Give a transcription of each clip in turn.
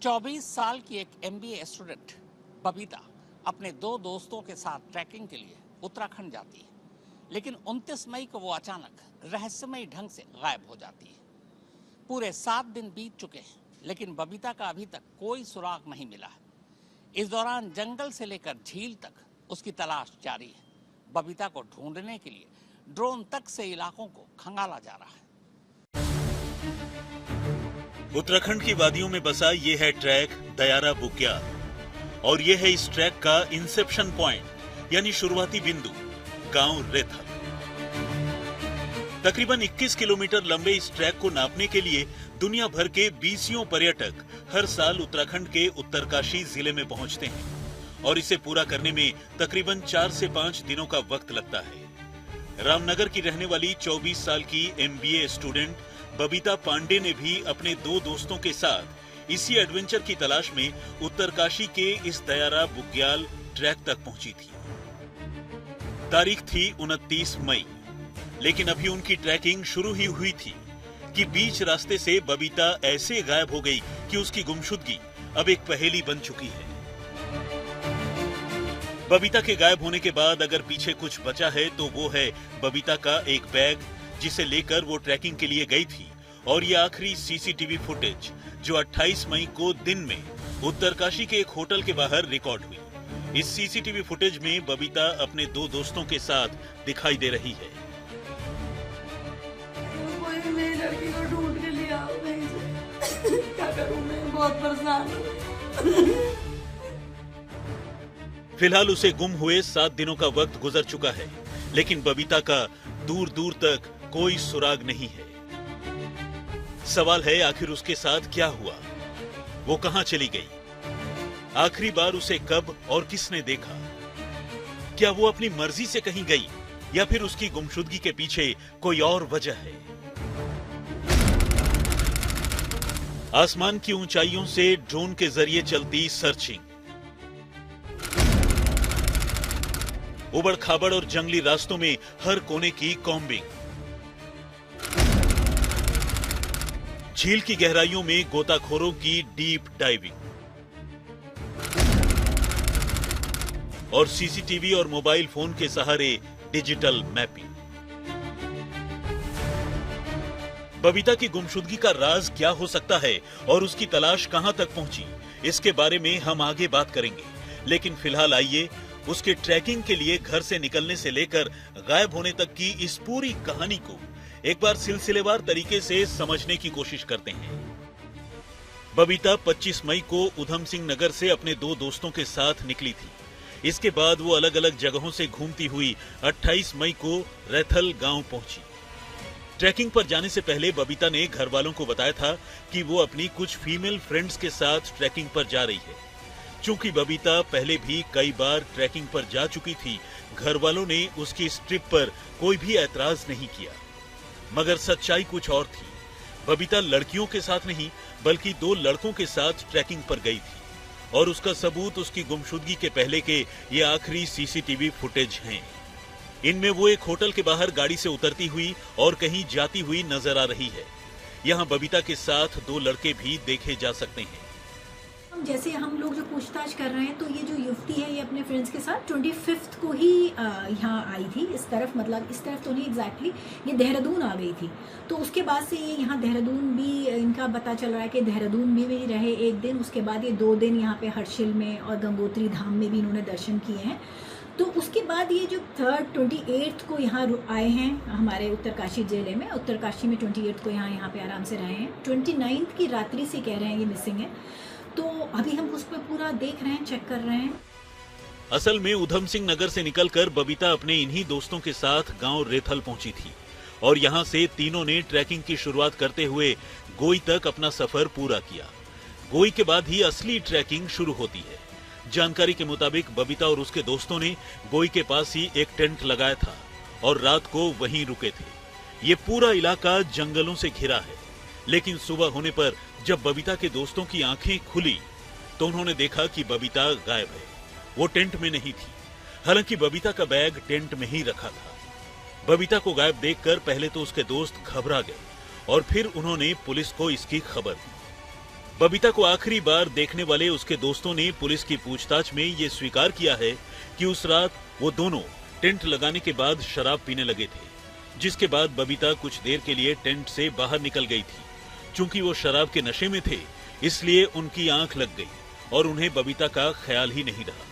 24 साल की एक एमबीए स्टूडेंट बबीता अपने दो दोस्तों के साथ ट्रैकिंग के लिए उत्तराखंड जाती है, लेकिन 29 मई को वो अचानक रहस्यमयी ढंग से गायब हो जाती है। पूरे 7 दिन बीत चुके हैं, लेकिन बबीता का अभी तक कोई सुराग नहीं मिला है। इस दौरान जंगल से लेकर झील तक उसकी तलाश जारी है। बबीता को ढूंढने के लिए ड्रोन तक से इलाकों को खंगाला जा रहा है। उत्तराखंड की वादियों में बसा ये है ट्रैक दयारा बुग्याल और ये है इस ट्रैक का इंसेप्शन पॉइंट यानी शुरुआती बिंदु गांव रेथल। तकरीबन 21 किलोमीटर लंबे इस ट्रैक को नापने के लिए दुनिया भर के 20 पर्यटक हर साल उत्तराखंड के उत्तरकाशी जिले में पहुंचते हैं और इसे पूरा करने में तकरीबन 4 से 5 दिनों का वक्त लगता है। रामनगर की रहने वाली 24 साल की एमबीए स्टूडेंट बबीता पांडे ने भी अपने दो दोस्तों के साथ इसी एडवेंचर की तलाश में उत्तरकाशी के इस दयारा बुग्याल ट्रैक तक पहुंची थी। तारीख थी 29 मई, लेकिन अभी उनकी ट्रैकिंग शुरू ही हुई थी कि बीच रास्ते से बबीता ऐसे गायब हो गई कि उसकी गुमशुदगी अब एक पहेली बन चुकी है। बबीता के गायब होने के बाद अगर पीछे कुछ बचा है तो वो है बबीता का एक बैग जिसे लेकर वो ट्रैकिंग के लिए गई थी, और ये आखिरी सीसीटीवी फुटेज जो 28 मई को दिन में उत्तरकाशी के एक होटल के बाहर रिकॉर्ड हुई। इस सीसीटीवी फुटेज में बबीता अपने दो दोस्तों के साथ दिखाई दे रही है। कोई भी मेरी लड़की को ढूंढ के ले आओ कहीं से। क्या करूं मैं, बहुत परेशान हूं। फिलहाल उसे गुम हुए 7 दिनों का वक्त गुजर चुका है, लेकिन बबीता का दूर दूर तक कोई सुराग नहीं है। सवाल है आखिर उसके साथ क्या हुआ, वो कहां चली गई, आखिरी बार उसे कब और किसने देखा, क्या वो अपनी मर्जी से कहीं गई या फिर उसकी गुमशुदगी के पीछे कोई और वजह है। आसमान की ऊंचाइयों से ड्रोन के जरिए चलती सर्चिंग, उबड़ खाबड़ और जंगली रास्तों में हर कोने की कॉम्बिंग, झील की गहराइयों में गोताखोरों की डीप डाइविंग और सीसीटीवी और मोबाइल फोन के सहारे डिजिटल मैपिंग। बबीता की गुमशुदगी का राज क्या हो सकता है और उसकी तलाश कहां तक पहुंची, इसके बारे में हम आगे बात करेंगे। लेकिन फिलहाल आइए उसके ट्रैकिंग के लिए घर से निकलने से लेकर गायब होने तक की इस पूरी कहानी को एक बार सिलसिलेवार तरीके से समझने की कोशिश करते हैं। बबीता 25 मई को उधम सिंह नगर से अपने दो दोस्तों के साथ निकली थी। इसके बाद वो अलग अलग जगहों से घूमती हुई 28 मई को रेथल गांव पहुंची। ट्रैकिंग पर जाने से पहले बबीता ने घर वालों को बताया था कि वो अपनी कुछ फीमेल फ्रेंड्स के साथ ट्रैकिंग पर जा रही है। चूंकि बबीता पहले भी कई बार ट्रैकिंग पर जा चुकी थी, घर वालों ने उसकी इस ट्रिप पर कोई भी ऐतराज नहीं किया। मगर सच्चाई कुछ और थी। बबीता लड़कियों के साथ नहीं बल्कि 2 लड़कों के साथ ट्रैकिंग पर गई थी और उसका सबूत उसकी गुमशुदगी के पहले के ये आखिरी सीसीटीवी फुटेज हैं। इनमें वो एक होटल के बाहर गाड़ी से उतरती हुई और कहीं जाती हुई नजर आ रही है। यहाँ बबीता के साथ 2 लड़के भी देखे जा सकते हैं। जैसे हम लोग जो पूछताछ कर रहे हैं तो ये जो युवती है ये अपने फ्रेंड्स के साथ 25 को ही यहाँ आई थी इस तरफ, मतलब इस तरफ तो नहीं एग्जैक्टली, ये देहरादून आ गई थी। तो उसके बाद से ये यहाँ देहरादून भी इनका पता चल रहा है कि देहरादून में भी रहे एक दिन, उसके बाद ये 2 दिन यहाँ पे हर्षिल में और गंगोत्री धाम में भी इन्होंने दर्शन किए हैं। तो उसके बाद ये जो 28 को यहाँ आए हैं हमारे उत्तरकाशी जिले में, उत्तरकाशी में 28 को यहाँ पे आराम से रहे हैं। 29 की रात्रि से कह रहे हैं ये मिसिंग है, तो अभी हम उस पर पूरा देख रहे हैं, चेक कर रहे हैं। असल में उधम सिंह नगर से निकलकर बबीता अपने इन्हीं दोस्तों के साथ गांव रेथल पहुंची थी और यहां से तीनों ने ट्रैकिंग की शुरुआत करते हुए गोई तक अपना सफर पूरा किया। गोई के बाद ही असली ट्रैकिंग शुरू होती है। जानकारी के मुताबिक बबीता और उसके दोस्तों ने गोई के पास ही एक टेंट लगाया था और रात को वहीं रुके थे। ये पूरा इलाका जंगलों से घिरा है, लेकिन सुबह होने पर जब बबीता के दोस्तों की आंखें खुली तो उन्होंने देखा कि बबीता गायब है। वो टेंट में नहीं थी। हालांकि बबीता का बैग टेंट में ही रखा था। बबीता को गायब देखकर पहले तो उसके दोस्त घबरा गए और फिर उन्होंने पुलिस को इसकी खबर दी। बबीता को आखिरी बार देखने वाले उसके दोस्तों ने पुलिस की पूछताछ में ये स्वीकार किया है कि उस रात वो दोनों टेंट लगाने के बाद शराब पीने लगे थे, जिसके बाद बबीता कुछ देर के लिए टेंट से बाहर निकल गई थी। चूंकि वो शराब के नशे में थे, इसलिए उनकी आंख लग गई और उन्हें बबीता का ख्याल ही नहीं रहा।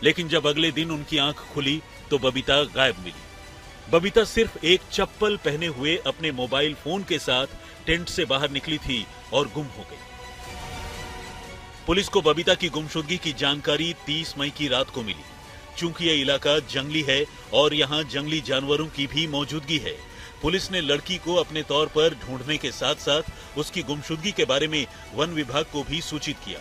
लेकिन जब अगले दिन उनकी आंख खुली तो बबीता गायब मिली। बबीता सिर्फ एक चप्पल पहने हुए अपने मोबाइल फोन के साथ टेंट से बाहर निकली थी और गुम हो गई। पुलिस को बबीता की गुमशुदगी की जानकारी 30 मई की रात को मिली। चूंकि यह इलाका जंगली है और यहाँ जंगली जानवरों की भी मौजूदगी है, पुलिस ने लड़की को अपने तौर पर ढूंढने के साथ साथ उसकी गुमशुदगी के बारे में वन विभाग को भी सूचित किया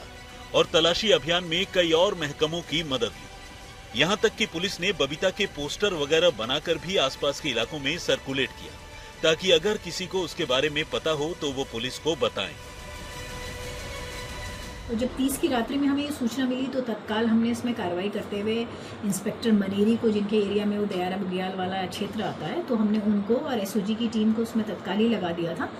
और तलाशी अभियान में कई और महकमों की मदद ली। यहाँ तक कि पुलिस ने बबीता के पोस्टर वगैरह बनाकर भी आसपास के इलाकों में सर्कुलेट किया, ताकि अगर किसी को उसके बारे में पता हो तो वो पुलिस को बताएं। तो जब 30 की रात्रि में हमें ये सूचना मिली तो तत्काल हमने इसमें कार्रवाई करते हुए इंस्पेक्टर मनेरी को, जिनके एरिया में वो दयारा बुग्याल वाला क्षेत्र आता है, तो हमने उनको और एसओजी की टीम को उसमें तत्काल ही लगा दिया था।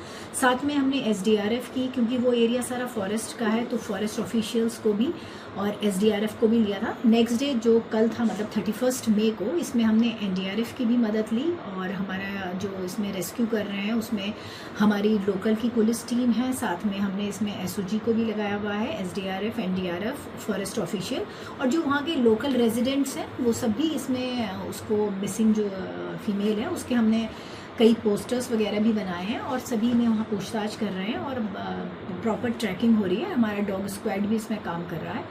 साथ में हमने एसडीआरएफ की, क्योंकि वो एरिया सारा फॉरेस्ट का है, तो फॉरेस्ट ऑफिशियल्स को भी और एसडीआरएफ को भी लिया था। नेक्स्ट डे जो कल था, मतलब 31 मई को, इसमें हमने एनडीआरएफ की भी मदद ली और हमारा जो इसमें रेस्क्यू कर रहे हैं उसमें हमारी लोकल की पुलिस टीम है, साथ में हमने इसमें एसओजी को भी लगाया हुआ है, एसडीआरएफ, एनडीआरएफ, फॉरेस्ट ऑफिशियल और जो वहाँ के लोकल रेजिडेंट्स हैं वो सब भी इसमें उसको मिसिंग जो फीमेल है उसके हमने कई पोस्टर्स वगैरह भी बनाए हैं और सभी में वहाँ पूछताछ कर रहे हैं और प्रॉपर ट्रैकिंग हो रही है। हमारा डॉग स्क्वाड भी इसमें काम कर रहा है।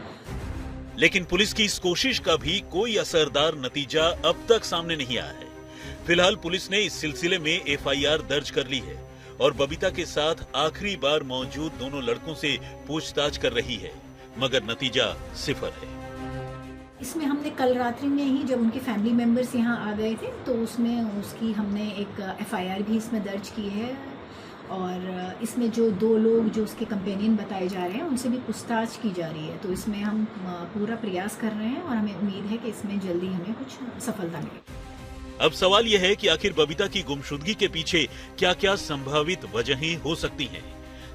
लेकिन पुलिस की इस कोशिश का भी कोई असरदार नतीजा अब तक सामने नहीं आया है। फिलहाल पुलिस ने इस सिलसिले में एफआईआर दर्ज कर ली है और बबीता के साथ आखिरी बार मौजूद दोनों लड़कों से पूछताछ कर रही है, मगर नतीजा सिफर है। इसमें हमने कल रात्रि में ही जब उनके फैमिली मेंबर्स यहाँ आ गए थे तो उसमें उसकी हमने एक एफआईआर भी इसमें दर्ज की है और इसमें जो 2 लोग जो उसके कंपेनियन बताए जा रहे हैं उनसे भी पूछताछ की जा रही है। तो इसमें हम पूरा प्रयास कर रहे हैं और हमें उम्मीद है कि इसमें जल्दी हमें कुछ सफलता मिले। अब सवाल यह है कि आखिर बबीता की गुमशुदगी के पीछे क्या क्या संभावित वजहें हो सकती हैं।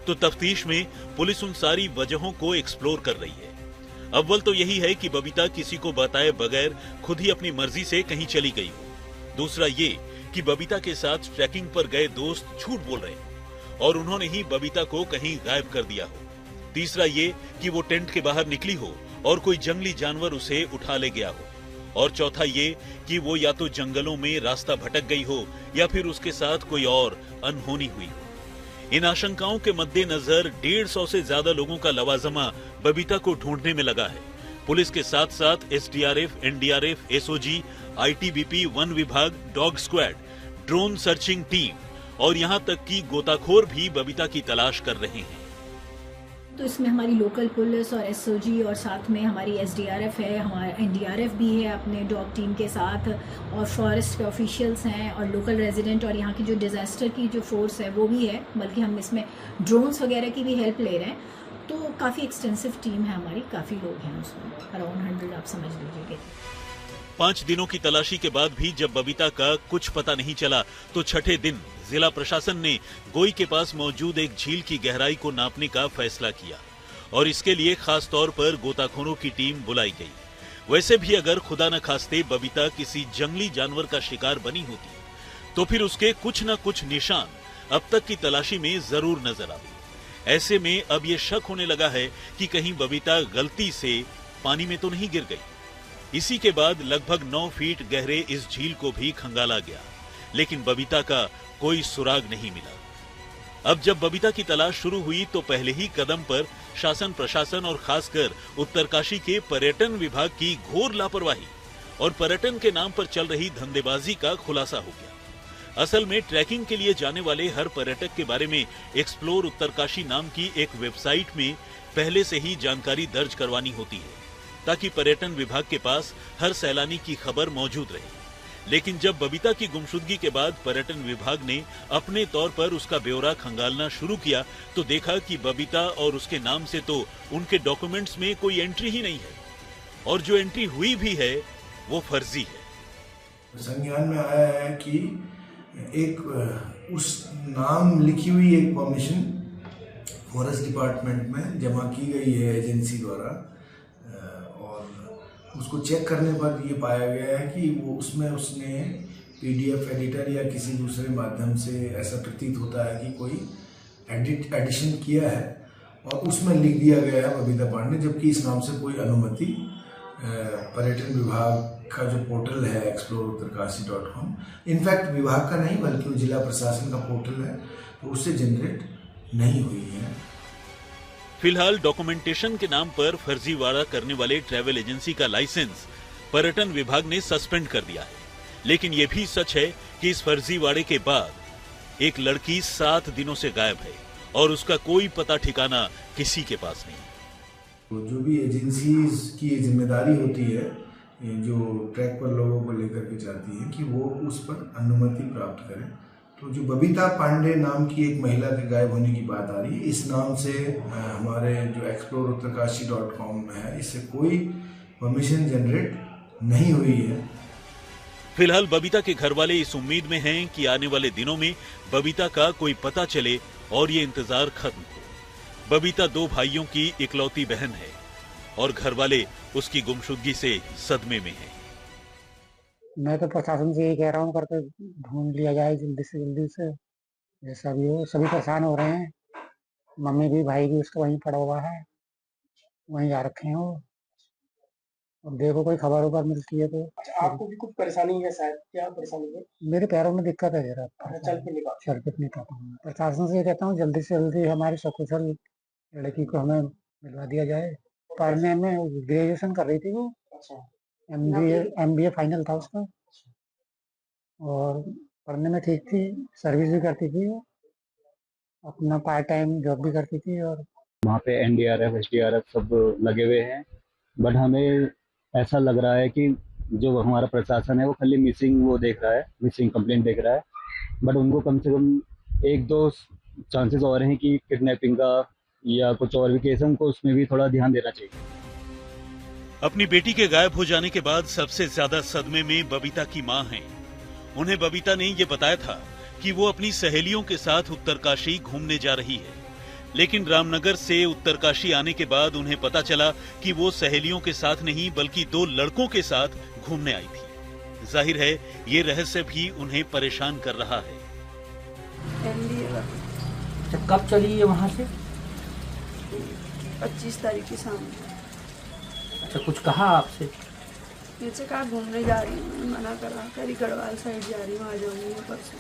तो तफ्तीश में पुलिस उन सारी वजहों को एक्सप्लोर कर रही है। अव्वल तो यही है कि बबीता किसी को बताए बगैर खुद ही अपनी मर्जी से कहीं चली गई हो। दूसरा ये कि बबीता के साथ ट्रैकिंग पर गए दोस्त झूठ बोल रहे हैं और उन्होंने ही बबीता को कहीं गायब कर दिया हो। तीसरा ये कि वो टेंट के बाहर निकली हो और कोई जंगली जानवर उसे उठा ले गया हो। और चौथा ये कि वो या तो जंगलों में रास्ता भटक गई हो या फिर उसके साथ कोई और अनहोनी हुई हो। इन आशंकाओं के मद्देनजर 150 से ज्यादा लोगों का लवाजमा बबीता को ढूंढने में लगा है। पुलिस के साथ साथ एसडीआरएफ, एनडीआरएफ, एसओजी, आईटीबीपी, वन विभाग, dog squad, drone searching team और यहाँ तक कि गोताखोर भी बबीता की तलाश कर रहे हैं। तो इसमें हमारी लोकल पुलिस और एसओजी और साथ में हमारी एसडीआरएफ है, हमारा एनडीआरएफ भी है अपने डॉग टीम के साथ और फॉरेस्ट के ऑफिशियल्स हैं और लोकल रेजिडेंट और यहाँ की जो डिज़ास्टर की जो फोर्स है वो भी है, बल्कि हम इसमें ड्रोन्स वगैरह की भी हेल्प ले रहे हैं। तो काफ़ी एक्सटेंसिव टीम है हमारी, काफ़ी लोग हैं उसमें, अराउंड 100 आप समझ लीजिए। 5 दिनों की तलाशी के बाद भी जब बबीता का कुछ पता नहीं चला तो छठे दिन जिला प्रशासन ने गोई के पास मौजूद एक झील की गहराई को नापने का फैसला किया और इसके लिए खास तौर पर गोताखोरों की टीम बुलाई गई। वैसे भी अगर खुदा न खास्ते बबीता किसी जंगली जानवर का शिकार बनी होती तो फिर उसके कुछ न कुछ निशान अब तक की तलाशी में जरूर नजर आते। ऐसे में अब ये शक होने लगा है कि कहीं बबीता गलती से पानी में तो नहीं गिर गई। इसी के बाद लगभग 9 फीट गहरे इस झील को भी खंगाला गया, लेकिन बबीता का कोई सुराग नहीं मिला। अब जब बबीता की तलाश शुरू हुई तो पहले ही कदम पर शासन प्रशासन और खासकर उत्तरकाशी के पर्यटन विभाग की घोर लापरवाही और पर्यटन के नाम पर चल रही धंधेबाजी का खुलासा हो गया। असल में ट्रैकिंग के लिए जाने वाले हर पर्यटक के बारे में एक्सप्लोर उत्तरकाशी नाम की एक वेबसाइट में पहले से ही जानकारी दर्ज करवानी होती है, ताकि पर्यटन विभाग के पास हर सैलानी की खबर मौजूद रहे। लेकिन जब बबीता की गुमशुदगी के बाद पर्यटन विभाग ने अपने तौर पर उसका ब्यौरा खंगालना शुरू किया तो देखा कि बबीता और उसके नाम से तो उनके डॉक्यूमेंट्स में कोई एंट्री ही नहीं है और जो एंट्री हुई भी है वो फर्जी है। संज्ञान में आया है कि एक उस नाम लिखी हुई एक परमिशन फॉरेस्ट डिपार्टमेंट में जमा की गई है एजेंसी द्वारा, और उसको चेक करने पर ये पाया गया है कि वो उसने PDF एडिटर या किसी दूसरे माध्यम से ऐसा प्रतीत होता है कि कोई एडिशन किया है और उसमें लिख दिया गया है बबीता पांडे, जबकि इस नाम से कोई अनुमति पर्यटन विभाग का जो पोर्टल है explore-uttarkashi.com, इनफैक्ट विभाग का नहीं बल्कि जिला प्रशासन का पोर्टल है, तो उससे जनरेट नहीं हुई है। फिलहाल डॉक्यूमेंटेशन के नाम पर फर्जीवाड़ा करने वाले ट्रैवल एजेंसी का लाइसेंस पर्यटन विभाग ने सस्पेंड कर दिया है। लेकिन यह भी सच है कि इस फर्जीवाड़े के बाद एक लड़की 7 दिनों से गायब है और उसका कोई पता ठिकाना किसी के पास नहीं। तो जो भी एजेंसीज की जिम्मेदारी होती है, जो ट्रैक पर लोगों को लेकर के जाती है, कि वो उस पर अनुमति प्राप्त करें। तो जो बबीता पांडे नाम की एक महिला के गायब होने की बात आ रही है, इस नाम से हमारे जो explore-uttarkashi.com है, इससे कोई परमिशन जनरेट नहीं हुई है। फिलहाल बबीता के घर वाले इस उम्मीद में हैं कि आने वाले दिनों में बबीता का कोई पता चले और ये इंतजार खत्म हो। बबीता 2 भाइयों की इकलौती बहन है और घर वाले उसकी गुमशुदगी से सदमे में हैं। मैं तो प्रशासन से यही कह रहा हूँ, करके ढूंढ लिया जाए जल्दी से, जैसा भी हो। सभी परेशान हो रहे हैं, मम्मी भी, भाई भी उसका वहीं पड़ा हुआ है, वहीं जा रखे हैं वो। और देखो कोई खबर उबर मिलती है तो। आपको भी कुछ परेशानी है शायद, क्या परेशानी है? मेरे पैरों में दिक्कत है जरा, चल फिर नहीं पाता हूँ। प्रशासन से ये कहता हूँ जल्दी से जल्दी हमारी सकुशल लड़की को हमें मिलवा दिया जाए। पढ़ने में ग्रेजुएशन कर रही थी वो, MBA फाइनल था उसका, और पढ़ने में ठीक थी, सर्विस भी करती थी, अपना पार्ट टाइम जॉब भी करती थी। और वहाँ पे NDRF SDRF सब लगे हुए हैं, बट हमें ऐसा लग रहा है कि जो हमारा प्रशासन है वो खाली मिसिंग वो देख रहा है, मिसिंग कंप्लेंट देख रहा है, बट उनको कम से कम 1-2 चांसेस और हैं कि किडनैपिंग का या कुछ और भी केस है, उनको उसमें भी थोड़ा ध्यान देना चाहिए। अपनी बेटी के गायब हो जाने के बाद सबसे ज्यादा सदमे में बबीता की मां हैं। उन्हें बबीता ने ये बताया था कि वो अपनी सहेलियों के साथ उत्तरकाशी घूमने जा रही है, लेकिन रामनगर से उत्तरकाशी आने के बाद उन्हें पता चला कि वो सहेलियों के साथ नहीं बल्कि 2 लड़कों के साथ घूमने आई थी। जाहिर है ये रहस्य भी उन्हें परेशान कर रहा है। तो कब चली है वहाँ से? 25 तारीख की शाम। अच्छा, कुछ कहा आपसे? मुझसे कहा घूमने जा रही हूँ, मैंने मना करा, करी गढ़वाल साइड जा रही हूँ, आ जाऊंगी परसों।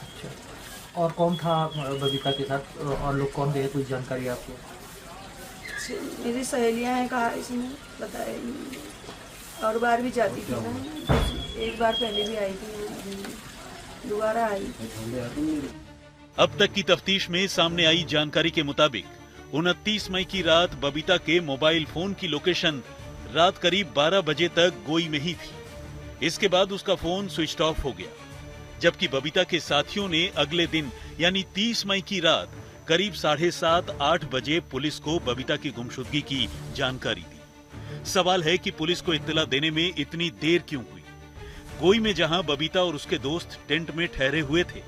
अच्छा, और कौन था बबीता के साथ, और लोग कौन थे, कुछ जानकारी आपको? मेरी सहेलियाँ हैं, कहा इसने बताया ही नहीं। और बार भी जाती थी ना, एक बार पहले भी आई थी, दोबारा आई। अब तक की तफ्तीश में सामने आई जानकारी के मुताबिक 29 मई की रात बबीता के मोबाइल फोन की लोकेशन रात करीब 12 बजे तक गोई में ही थी। इसके बाद उसका फोन स्विच ऑफ हो गया, जबकि बबीता के साथियों ने अगले दिन यानी 30 मई की रात करीब 7:30-8 बजे पुलिस को बबीता की गुमशुदगी की जानकारी दी। सवाल है कि पुलिस को इत्तला देने में इतनी देर क्यों हुई? गोई में जहां बबीता और उसके दोस्त टेंट में ठहरे हुए थे,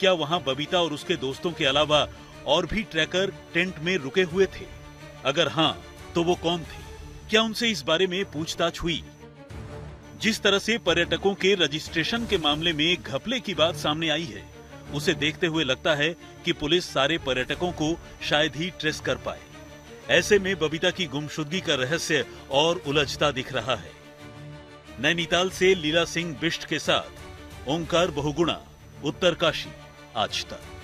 क्या वहां बबीता और उसके दोस्तों के अलावा और भी ट्रैकर टेंट में रुके हुए थे? अगर हां, तो वो कौन थे? क्या उनसे इस बारे में पूछताछ हुई? जिस तरह से पर्यटकों के रजिस्ट्रेशन के मामले में घपले की बात सामने आई है, उसे देखते हुए लगता है कि पुलिस सारे पर्यटकों को शायद ही ट्रेस कर पाए। ऐसे में बबीता की गुमशुदगी का रहस्य और उलझता दिख रहा है। नैनीताल से लीला सिंह बिष्ट के साथ ओंकार बहुगुणा, उत्तरकाशी, आज तक।